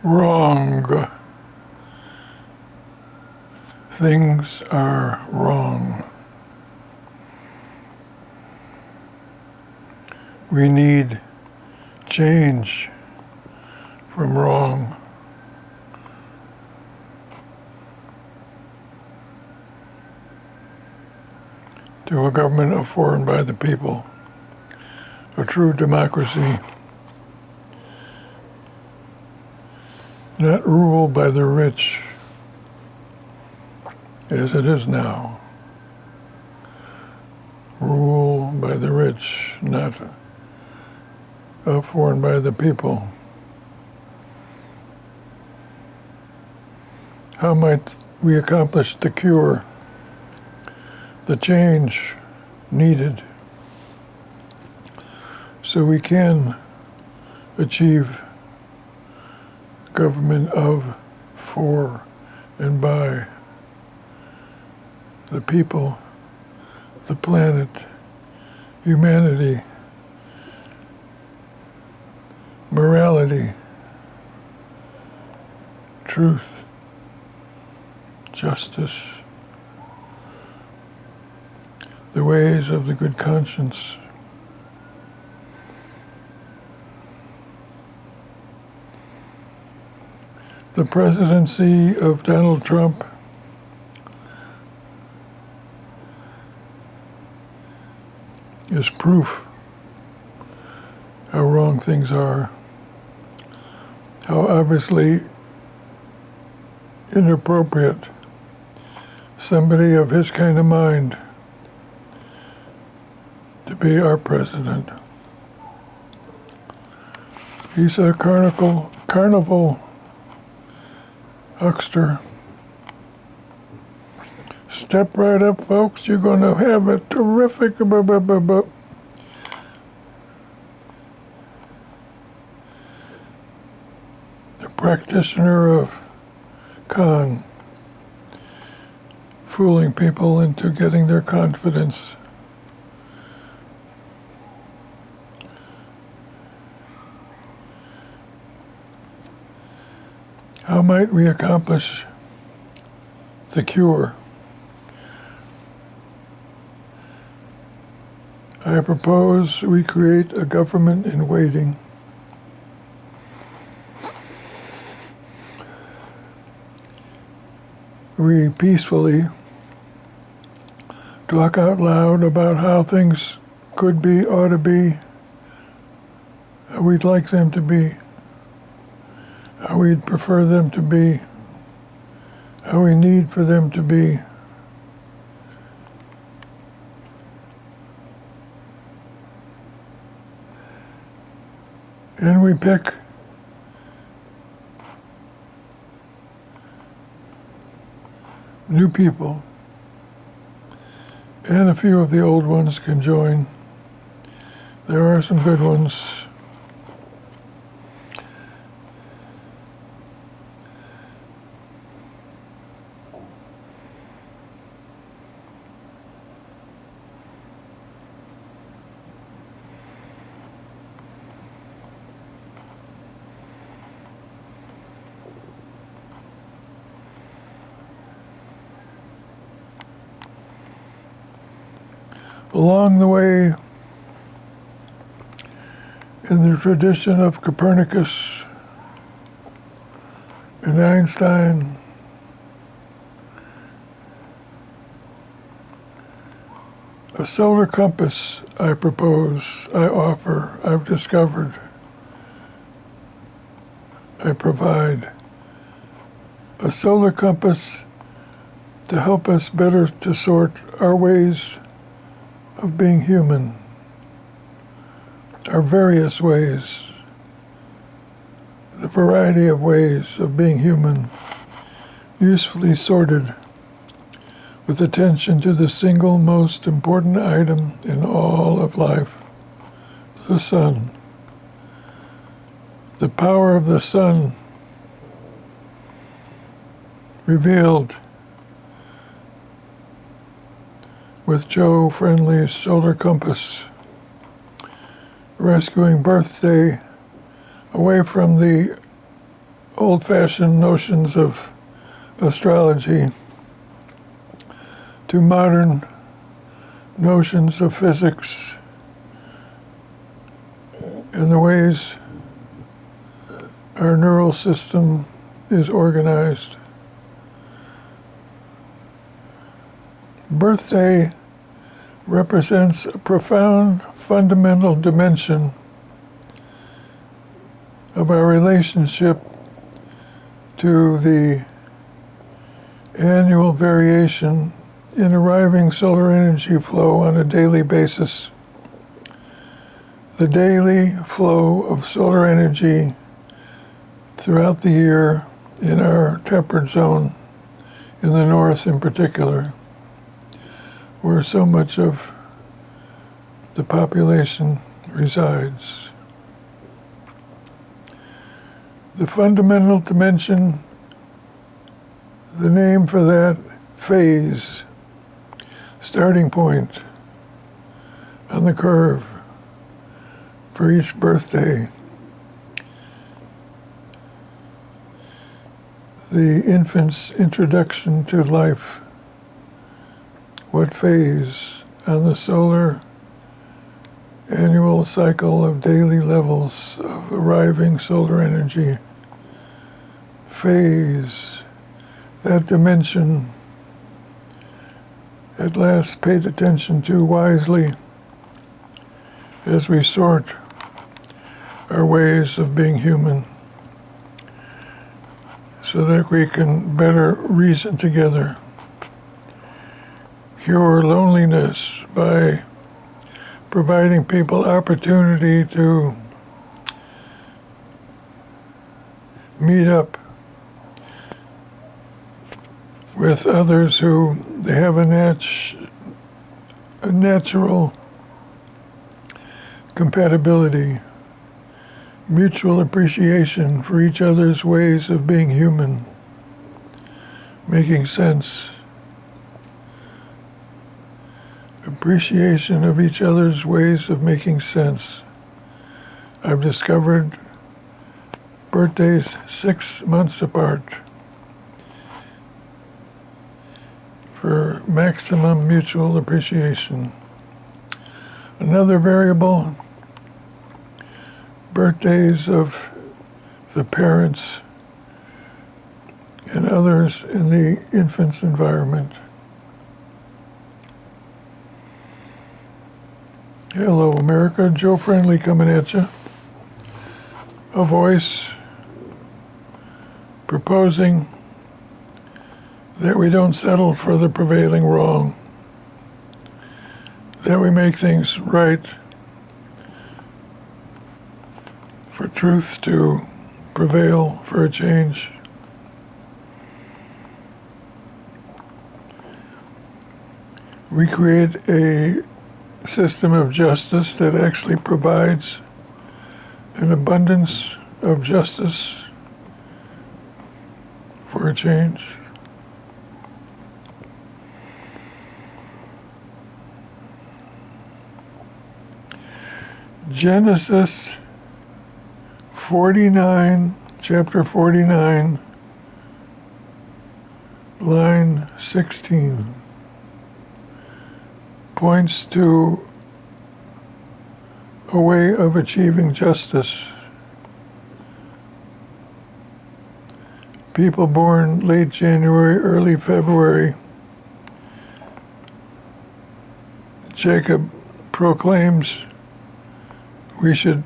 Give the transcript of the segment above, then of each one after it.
Wrong. Things are wrong. We need change from wrong. To a government of for and by the people, a true democracy, not ruled by the rich as it is now. Rule by the rich, not of for and by the people. How might we accomplish the cure, the change needed so we can achieve government of, for, and by the people, the planet, humanity, morality, truth, justice, the ways of the good conscience. The presidency of Donald Trump is proof how wrong things are, how obviously inappropriate somebody of his kind of mind to be our president. He's a carnival huckster. Step right up, folks. You're going to have a terrific. The practitioner of con, fooling people into getting their confidence. How might we accomplish the cure? I propose we create a government in waiting. We peacefully talk out loud about how things could be, ought to be, how we'd like them to be, how we'd prefer them to be, how we need for them to be. And we pick new people, and a few of the old ones can join. There are some good ones. Along the way, in the tradition of Copernicus and Einstein, a solar compass I propose, I offer, I've discovered, I provide. A solar compass to help us better to sort our ways of being human, our various ways, the variety of ways of being human, usefully sorted with attention to the single most important item in all of life, the sun. The power of the sun revealed with Joe Friendly's solar compass, rescuing birthday away from the old-fashioned notions of astrology to modern notions of physics and the ways our neural system is organized. Birthday represents a profound, fundamental dimension of our relationship to the annual variation in arriving solar energy flow on a daily basis. The daily flow of solar energy throughout the year in our temperate zone, in the north in particular, where so much of the population resides. The fundamental dimension, the name for that phase, starting point on the curve for each birthday. The infant's introduction to life. What phase on the solar annual cycle of daily levels of arriving solar energy? Phase, that dimension, at last paid attention to wisely as we sort our ways of being human so that we can better reason together. Cure loneliness by providing people opportunity to meet up with others who they have a natural compatibility, mutual appreciation for each other's ways of being human, making sense. Appreciation of each other's ways of making sense. I've discovered birthdays 6 months apart for maximum mutual appreciation. Another variable, birthdays of the parents and others in the infant's environment. Hello, America. Joe Friendly coming at you. A voice proposing that we don't settle for the prevailing wrong, that we make things right, for truth to prevail, for a change. We create a system of justice that actually provides an abundance of justice for a change. Genesis 49, chapter 49, line 16. Points to a way of achieving justice. People born late January, early February, Jacob proclaims we should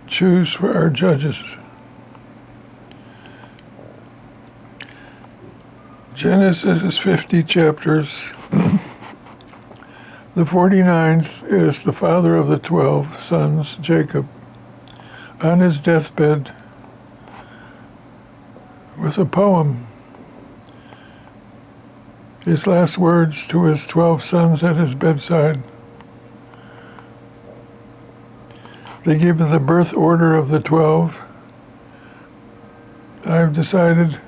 choose for our judges. Genesis is 50 chapters. The 49th is the father of the 12 sons, Jacob, on his deathbed with a poem. His last words to his 12 sons at his bedside. They give the birth order of the 12. I've decided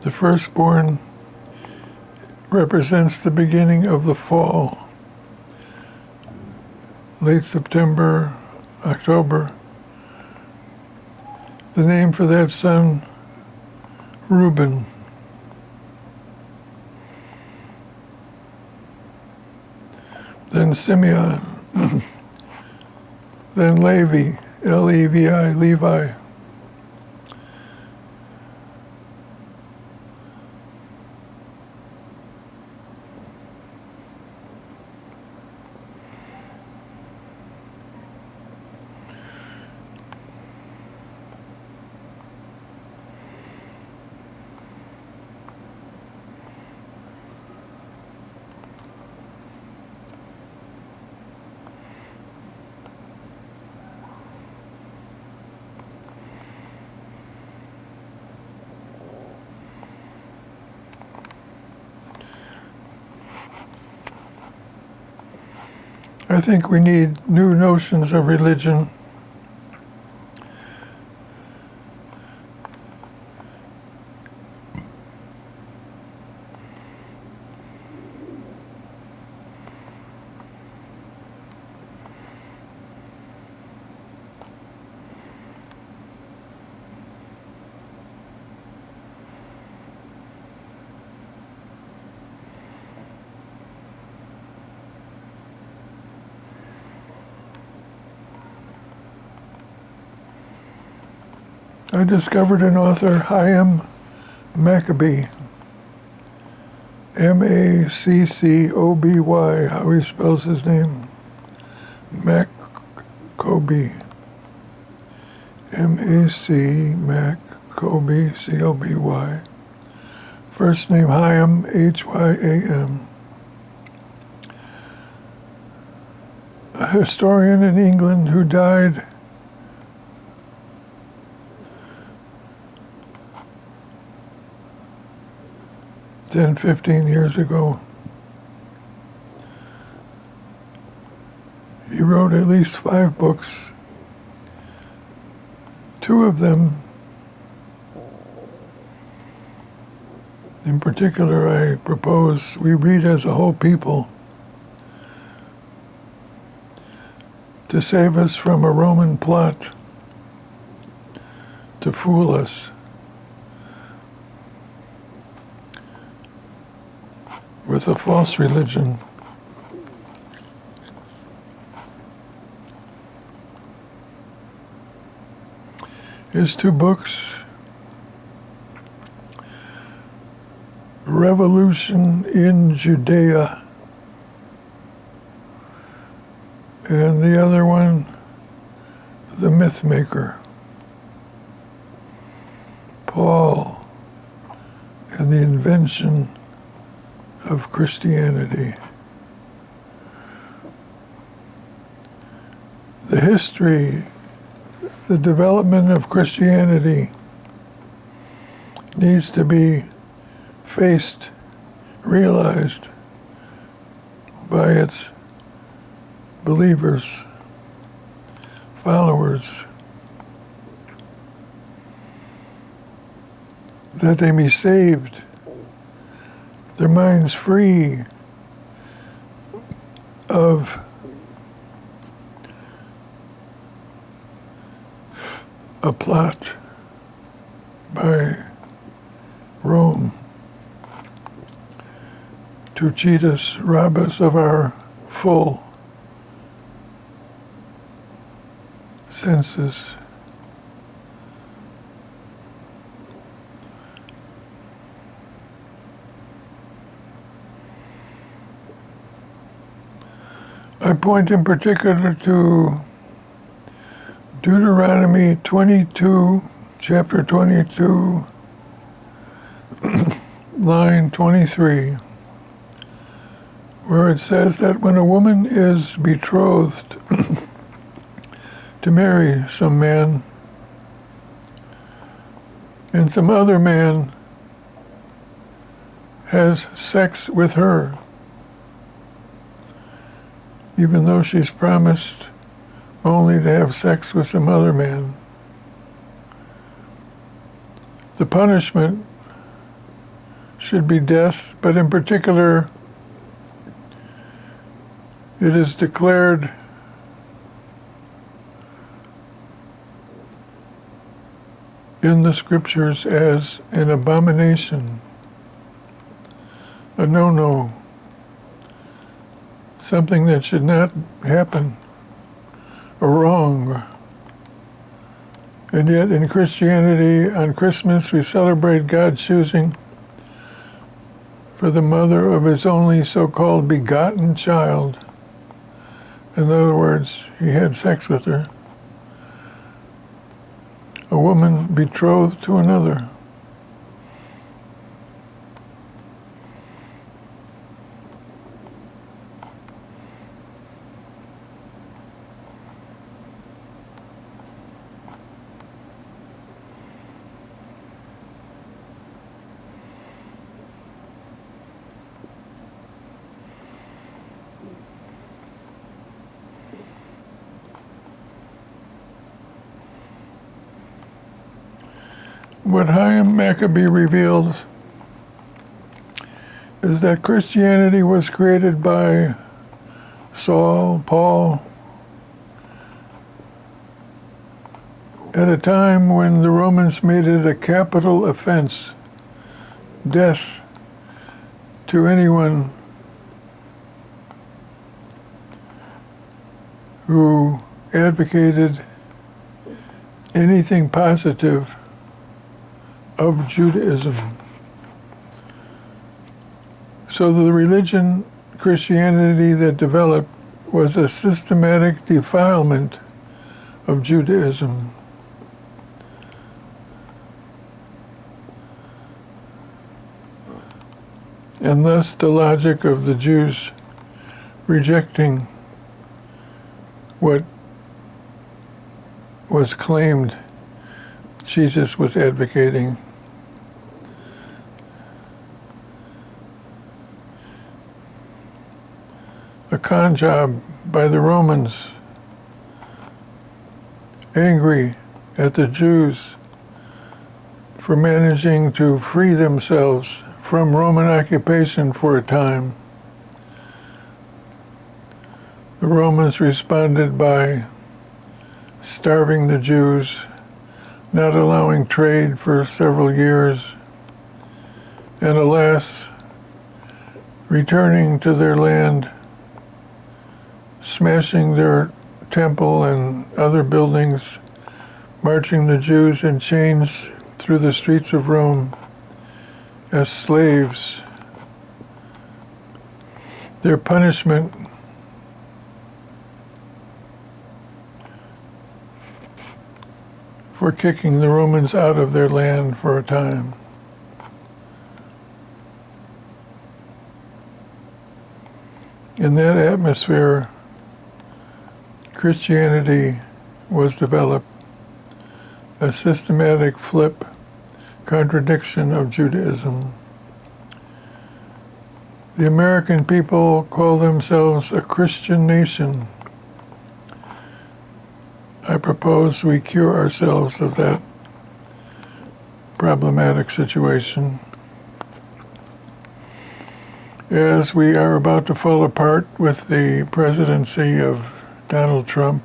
the firstborn represents the beginning of the fall, late September, October. the name for that son, Reuben. Then Simeon, then Levi, L-E-V-I, Levi. I think we need new notions of religion. I discovered an author, Chaim Maccabee, M-A-C-C-O-B-Y, how he spells his name, Maccabee, M-A-C, Maccabee, C-O-B-Y. First name Chaim, H-Y-A-M. A historian in England who died 10, 15 years ago. He wrote at least 5 books. 2 of them, in particular, I propose we read as a whole people to save us from a Roman plot to fool us with a false religion. His 2 books, Revolution in Judea, and the other one, The Mythmaker, Paul and the Invention of Christianity. The history, the development of Christianity needs to be faced, realized by its believers, followers, that they be saved, their minds free of a plot by Rome to cheat us, rob us of our full senses. I point in particular to Deuteronomy 22, chapter 22, line 23, where it says that when a woman is betrothed to marry some man, and some other man has sex with her, even though she's promised only to have sex with some other man, the punishment should be death, but in particular, it is declared in the scriptures as an abomination, a no-no, something that should not happen, or wrong. And yet in Christianity, on Christmas, we celebrate God choosing for the mother of his only so-called begotten child. In other words, he had sex with her, a woman betrothed to another. What Chaim Maccabee revealed is that Christianity was created by Saul, Paul, at a time when the Romans made it a capital offense, death to anyone who advocated anything positive of Judaism. So the religion, Christianity, that developed was a systematic defilement of Judaism. And thus the logic of the Jews rejecting what was claimed Jesus was advocating. A con job by the Romans, angry at the Jews for managing to free themselves from Roman occupation for a time. The Romans responded by starving the Jews, not allowing trade for several years, and alas, returning to their land, smashing their temple and other buildings, marching the Jews in chains through the streets of Rome as slaves. Their punishment for kicking the Romans out of their land for a time. In that atmosphere, Christianity was developed, a systematic flip, contradiction of Judaism. The American people call themselves a Christian nation. I propose we cure ourselves of that problematic situation. As we are about to fall apart with the presidency of Donald Trump,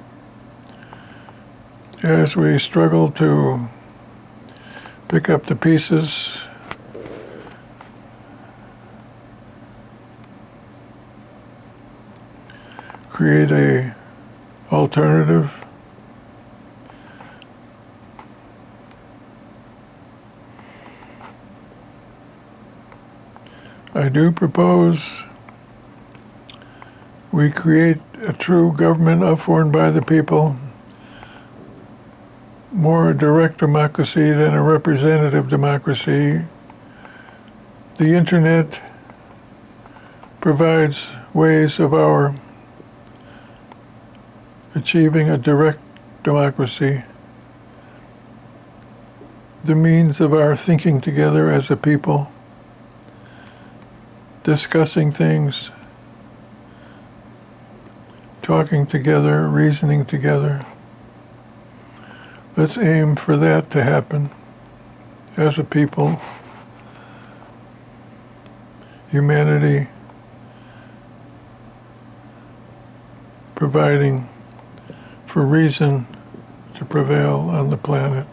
as we struggle to pick up the pieces, create a alternative, I do propose we create a true government of, for, and by the people, more a direct democracy than a representative democracy. The internet provides ways of our achieving a direct democracy, the means of our thinking together as a people, discussing things, talking together, reasoning together. Let's aim for that to happen as a people. Humanity providing for reason to prevail on the planet.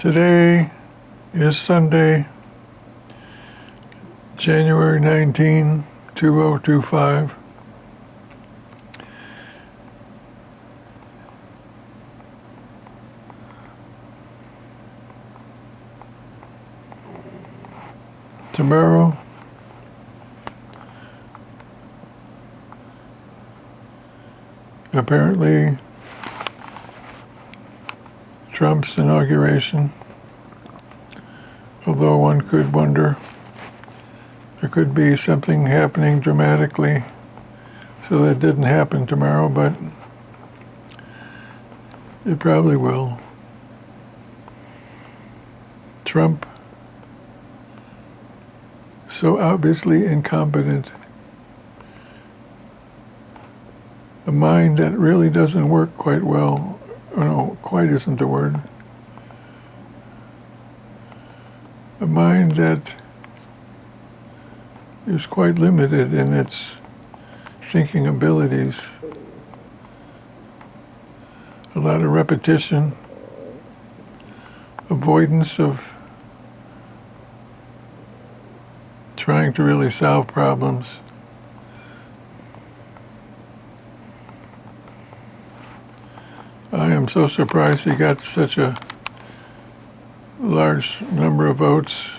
Today is Sunday, January 19, 2025. Tomorrow, apparently, Trump's inauguration, although one could wonder, there could be something happening dramatically so that didn't happen tomorrow, but it probably will. Trump, so obviously incompetent, a mind that really doesn't work quite well. Oh no, quite isn't the word. A mind that is quite limited in its thinking abilities. A lot of repetition, avoidance of trying to really solve problems. I am so surprised he got such a large number of votes.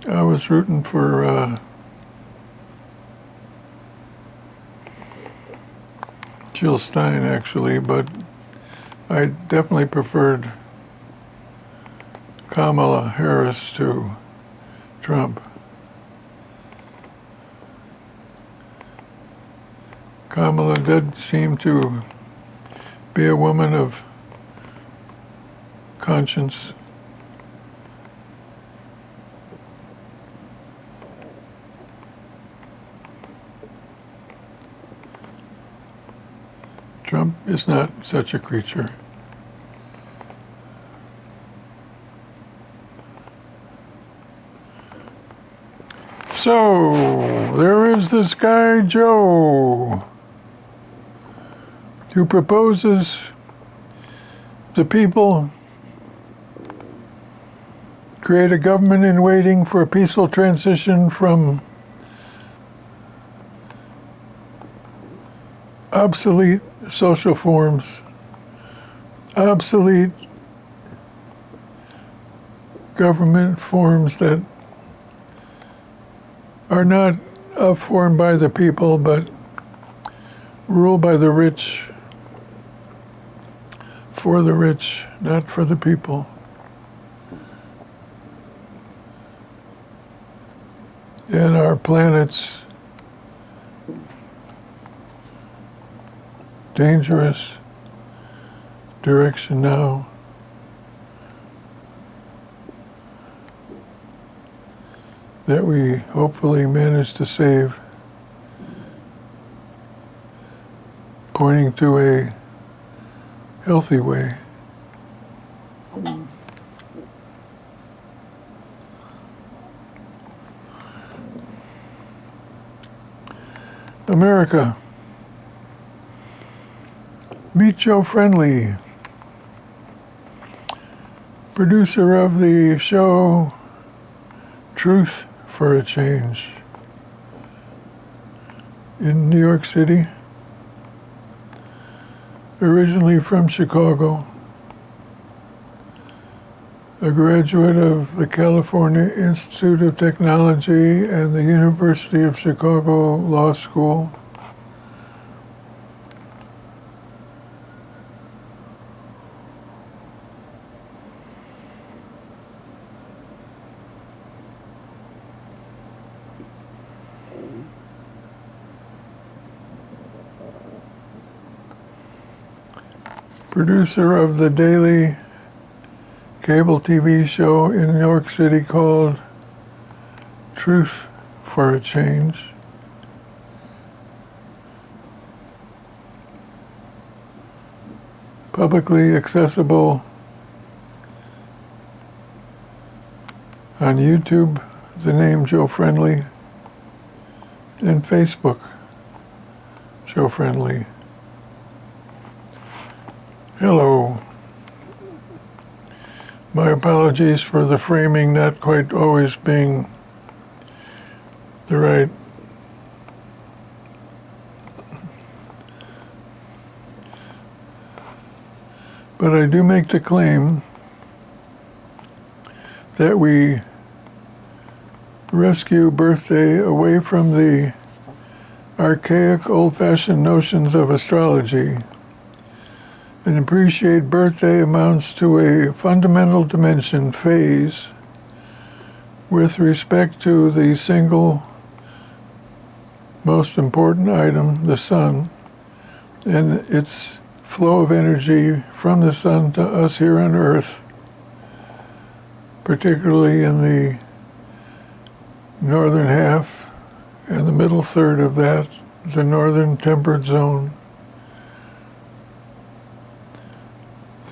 I was rooting for Jill Stein, actually, but I definitely preferred Kamala Harris to Trump. Kamala did seem to be a woman of conscience. Trump is not such a creature. So, there is this guy, Joe, who proposes the people create a government in waiting for a peaceful transition from obsolete social forms, obsolete government forms that are not formed by the people, but ruled by the rich, for the rich, not for the people. And our planet's dangerous direction now that we hopefully manage to save, pointing to a healthy way. America. Meet Joe Friendly, producer of the show Truth for a Change in New York City, originally from Chicago, a graduate of the California Institute of Technology and the University of Chicago Law School. Producer of the daily cable TV show in New York City called Truth for a Change. Publicly accessible on YouTube, the name Joe Friendly, and Facebook, Joe Friendly. Hello. My apologies for the framing not quite always being the right. But I do make the claim that we rescue birthday away from the archaic, old-fashioned notions of astrology and appreciate birthday amounts to a fundamental dimension, phase, with respect to the single most important item, the sun, and its flow of energy from the sun to us here on Earth, particularly in the northern half and the middle third of that, the northern temperate zone.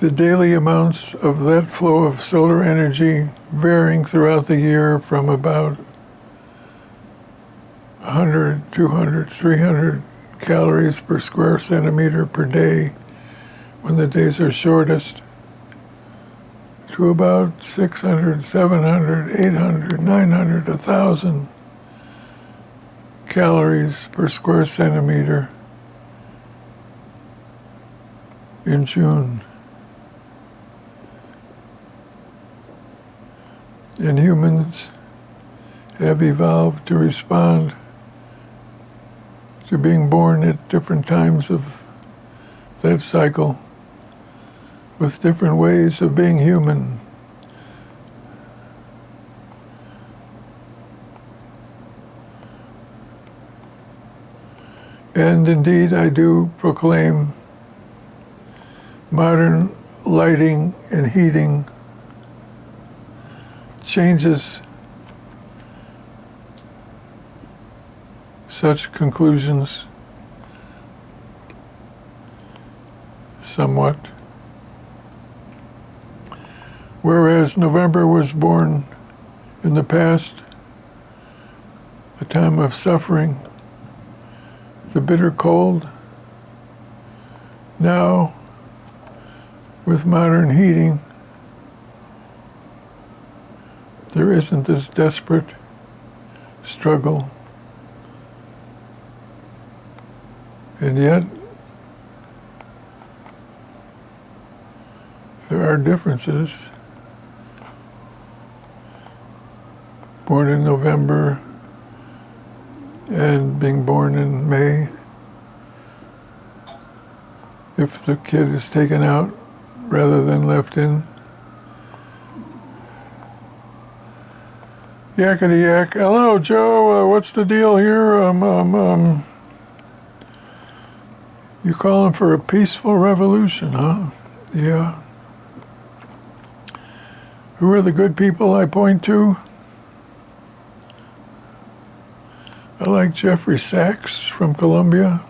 The daily amounts of that flow of solar energy varying throughout the year from about 100, 200, 300 calories per square centimeter per day when the days are shortest, to about 600, 700, 800, 900, 1,000 calories per square centimeter in June. And humans have evolved to respond to being born at different times of that cycle with different ways of being human. And indeed, I do proclaim modern lighting and heating changes such conclusions somewhat. Whereas November was born in the past, a time of suffering, the bitter cold, now with modern heating, there isn't this desperate struggle. And yet, there are differences. Born in November and being born in May, if the kid is taken out rather than left in. Yakety yak. Hello, Joe. What's the deal here? You calling for a peaceful revolution, huh? Yeah. Who are the good people I point to? I like Jeffrey Sachs from Columbia.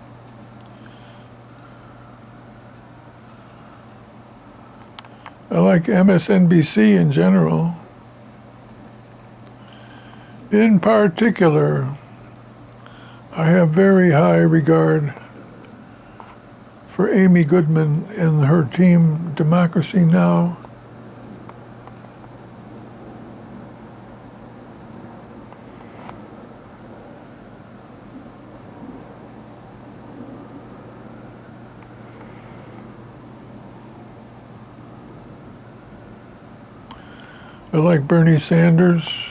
I like MSNBC in general. In particular, I have very high regard for Amy Goodman and her team, Democracy Now! I like Bernie Sanders.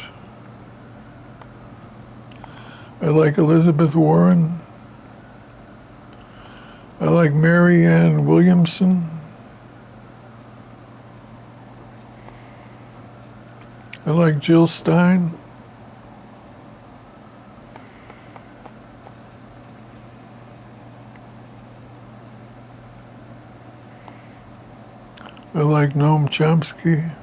I like Elizabeth Warren. I like Marianne Williamson. I like Jill Stein. I like Noam Chomsky.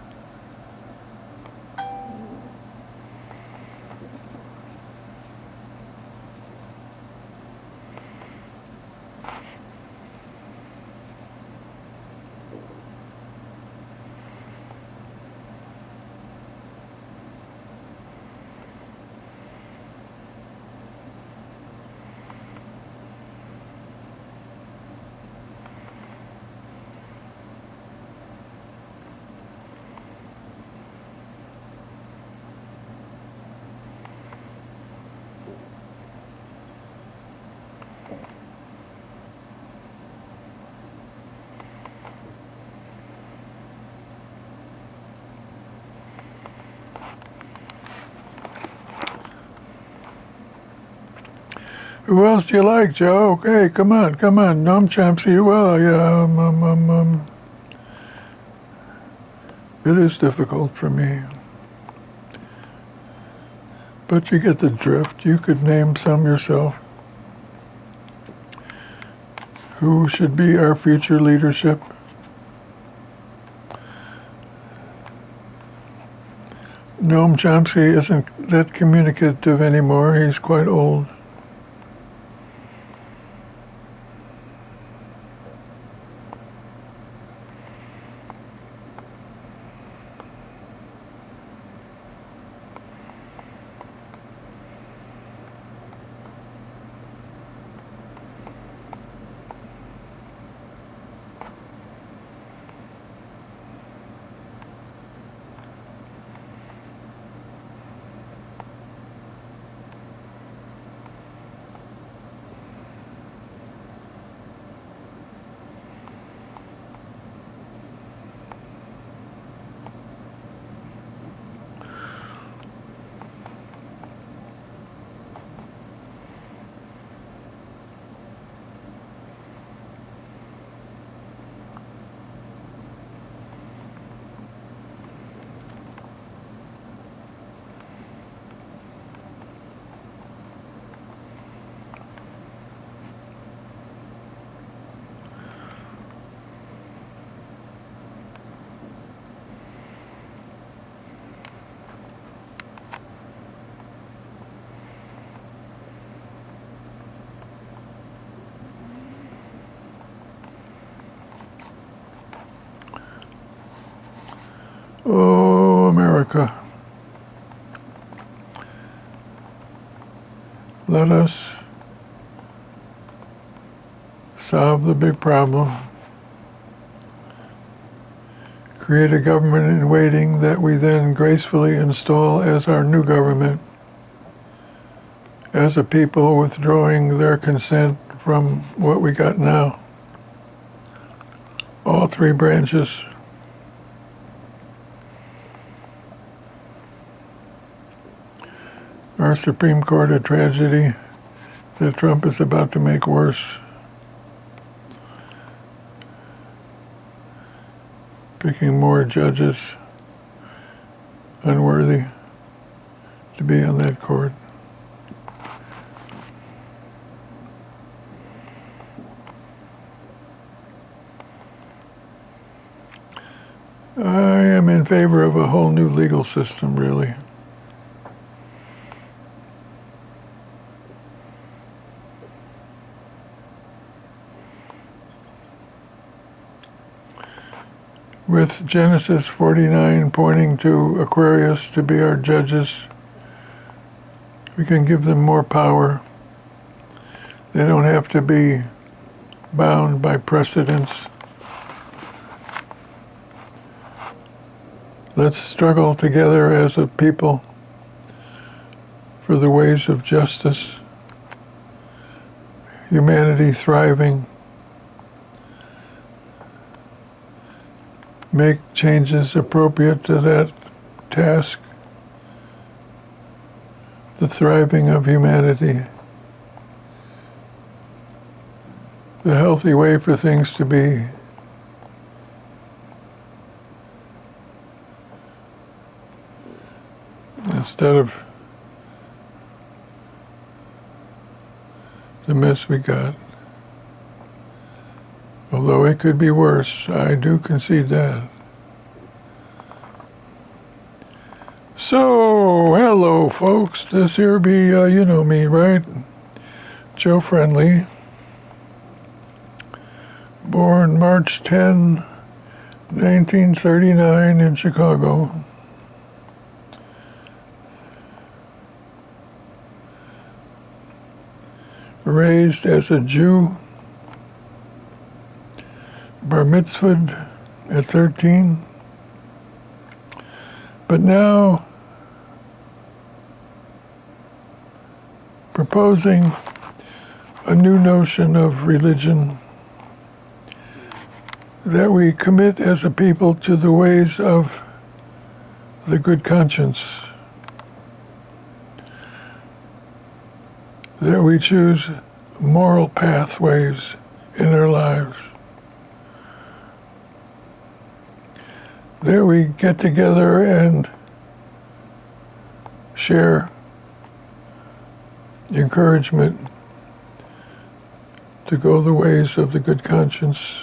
Who else do you like, Joe? Okay, come on. Noam Chomsky. Well, yeah, it is difficult for me. But you get the drift. You could name some yourself. Who should be our future leadership? Noam Chomsky isn't that communicative anymore. He's quite old. Oh, America. Let us solve the big problem. Create a government in waiting that we then gracefully install as our new government, as a people withdrawing their consent from what we got now. All three branches. Our Supreme Court, a tragedy that Trump is about to make worse. Picking more judges unworthy to be on that court. I am in favor of a whole new legal system, really. With Genesis 49 pointing to Aquarius to be our judges, we can give them more power. They don't have to be bound by precedents. Let's struggle together as a people for the ways of justice, humanity thriving. Make changes appropriate to that task, the thriving of humanity, the healthy way for things to be. Instead of the mess we got. Although it could be worse, I do concede that. So, hello folks, this here be, you know me, right? Joe Friendly. Born March 10, 1939 in Chicago. Raised as a Jew. Bar mitzvahed at 13. But now proposing a new notion of religion, that we commit as a people to the ways of the good conscience. that we choose moral pathways in our lives, that we get together and share encouragement to go the ways of the good conscience.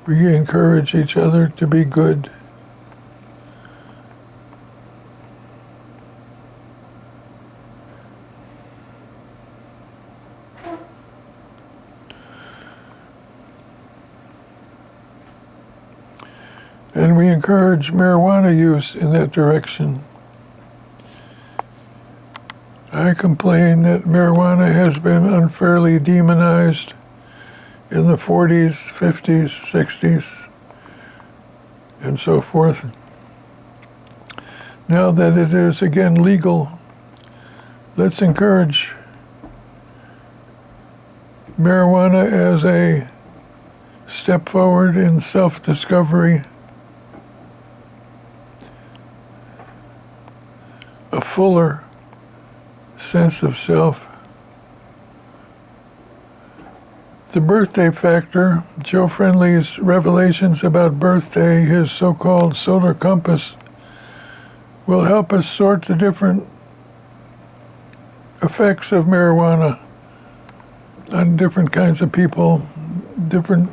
We encourage each other to be good. And we encourage marijuana use in that direction. I complain that marijuana has been unfairly demonized in the 40s, 50s, 60s, and so forth. Now that it is again legal, let's encourage marijuana as a step forward in self-discovery, a fuller sense of self. The birthday factor, Joe Friendly's revelations about birthday, his so-called solar compass, will help us sort the different effects of marijuana on different kinds of people, different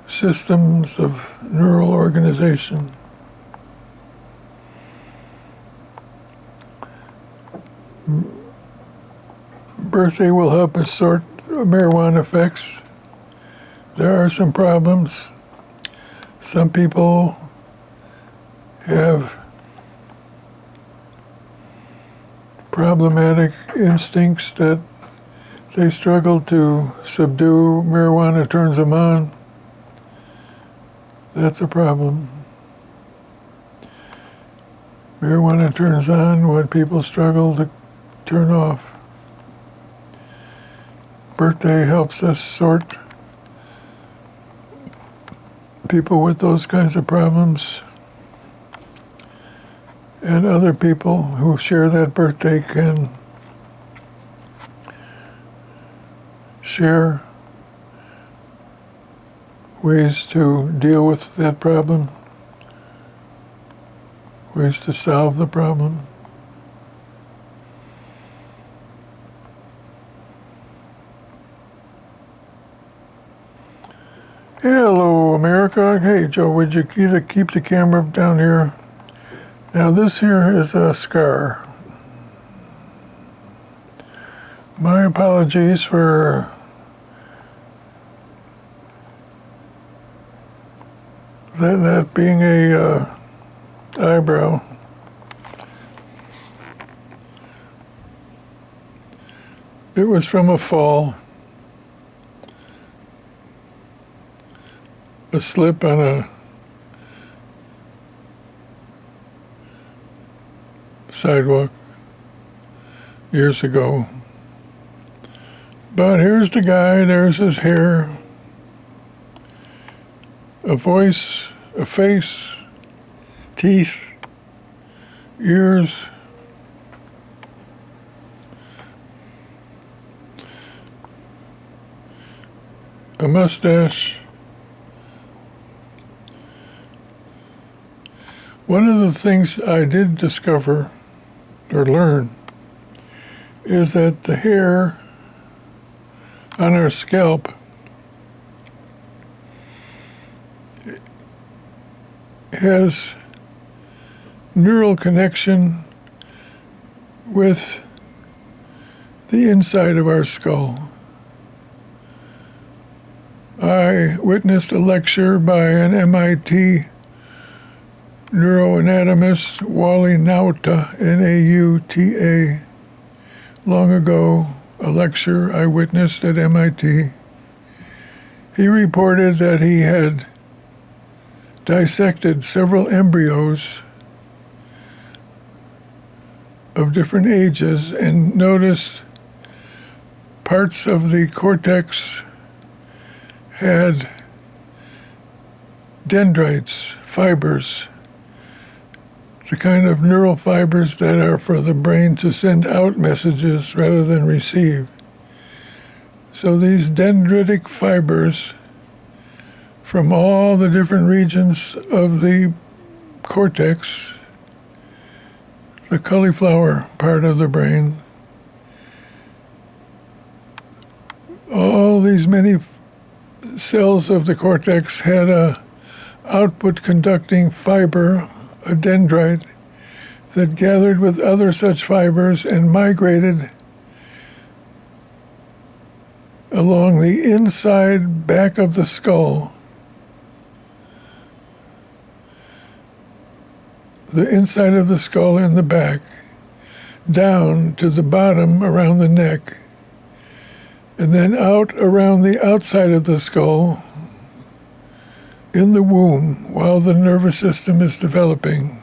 systems of neural organization. Birthday will help us sort marijuana effects. There are some problems. Some people have problematic instincts that they struggle to subdue. Marijuana turns them on. That's a problem. Marijuana turns on what people struggle to turn off. Birthday helps us sort people with those kinds of problems, and other people who share that birthday can share ways to deal with that problem, ways to solve the problem. Hello, America. Hey, Joe, would you keep the camera down here? Now, this here is a scar. My apologies for that being a eyebrow. It was from a fall. A slip on a sidewalk years ago. But here's the guy, there's his hair, a voice, a face, teeth, ears. A mustache. One of the things I did discover or learn is that the hair on our scalp has neural connection with the inside of our skull. I witnessed a lecture by an MIT neuroanatomist, Wally Nauta, N-A-U-T-A, long ago, a lecture I witnessed at MIT. He reported that he had dissected several embryos of different ages and noticed parts of the cortex had dendrites, fibers, the kind of neural fibers that are for the brain to send out messages rather than receive. So these dendritic fibers from all the different regions of the cortex, the cauliflower part of the brain, all these many cells of the cortex had a output conducting fiber, a dendrite, that gathered with other such fibers and migrated along the inside back of the skull, the inside of the skull in the back, down to the bottom around the neck, and then out around the outside of the skull in the womb while the nervous system is developing.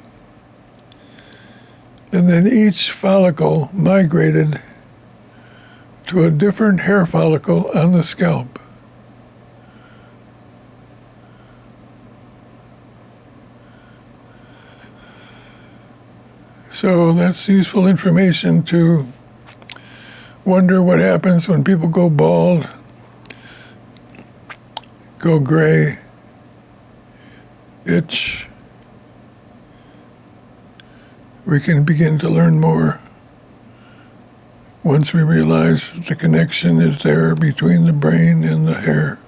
And then each follicle migrated to a different hair follicle on the scalp. So that's useful information to wonder what happens when people go bald, go gray, itch. We can begin to learn more once we realize the connection is there between the brain and the hair.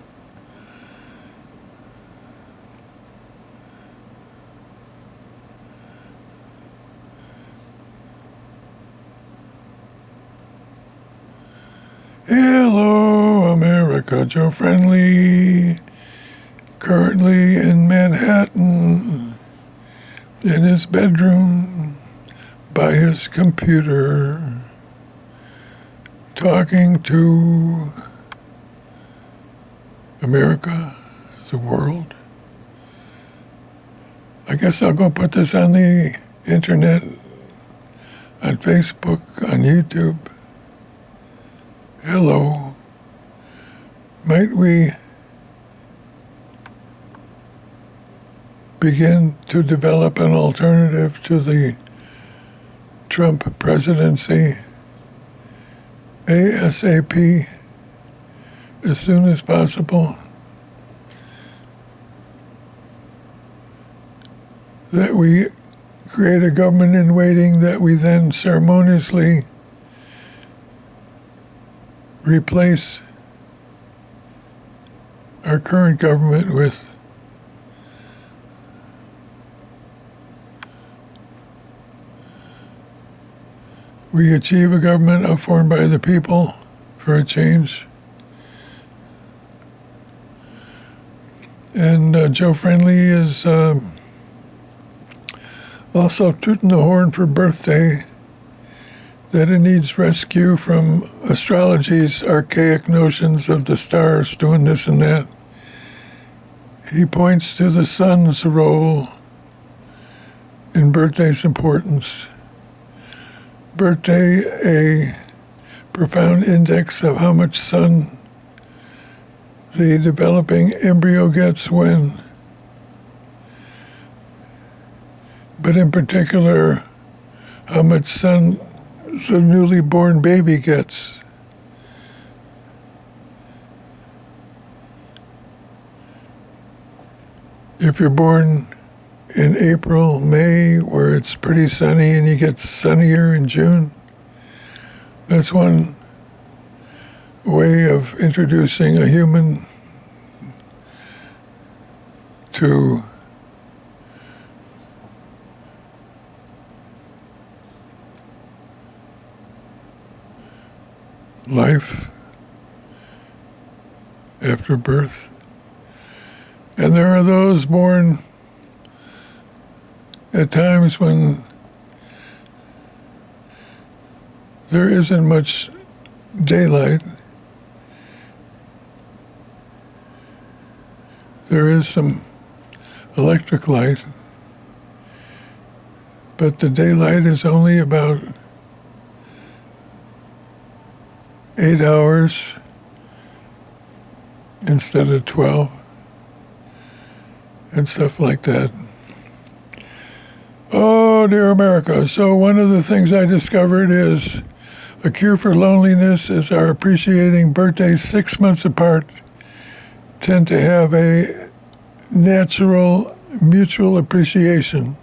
Hello, America. Joe Friendly, currently in Manhattan, in his bedroom, by his computer, talking to America, the world. I guess I'll go put this on the internet, on Facebook, on YouTube. Hello. Might we begin to develop an alternative to the Trump presidency ASAP, as soon as possible? That we create a government in waiting that we then ceremoniously replace our current government with. We achieve a government formed by the people for a change. And Joe Friendly is also tooting the horn for birthday, that it needs rescue from astrology's archaic notions of the stars doing this and that. He points to the sun's role in birthday's importance. Birthday, a profound index of how much sun the developing embryo gets when, but in particular, how much sun the newly born baby gets. If you're born in April, May, where it's pretty sunny and you get sunnier in June, that's one way of introducing a human to life after birth. And there are those born at times when there isn't much daylight. There is some electric light, but the daylight is only about 8 hours instead of 12, and stuff like that. Oh, dear America. So, one of the things I discovered is a cure for loneliness is our appreciating birthdays 6 months apart tend to have a natural mutual appreciation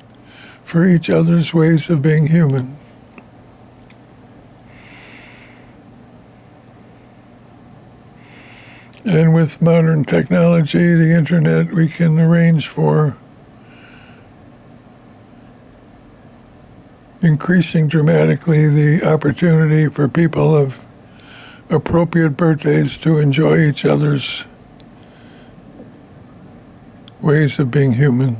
for each other's ways of being human. And with modern technology, the internet, we can arrange for increasing dramatically the opportunity for people of appropriate birthdays to enjoy each other's ways of being human.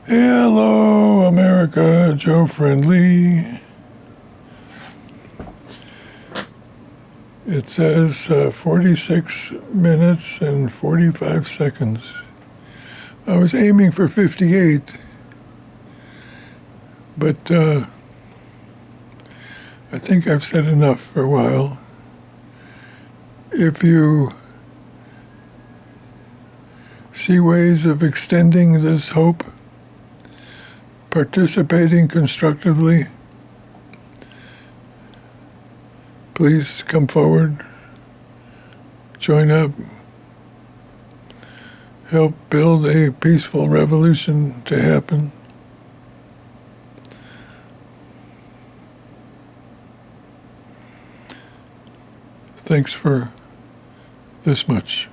Hello, America, Joe Friendly. It says 46 minutes and 45 seconds. I was aiming for 58, but I think I've said enough for a while. If you see ways of extending this hope, participating constructively, please come forward, join up, help build a peaceful revolution to happen. Thanks for this much.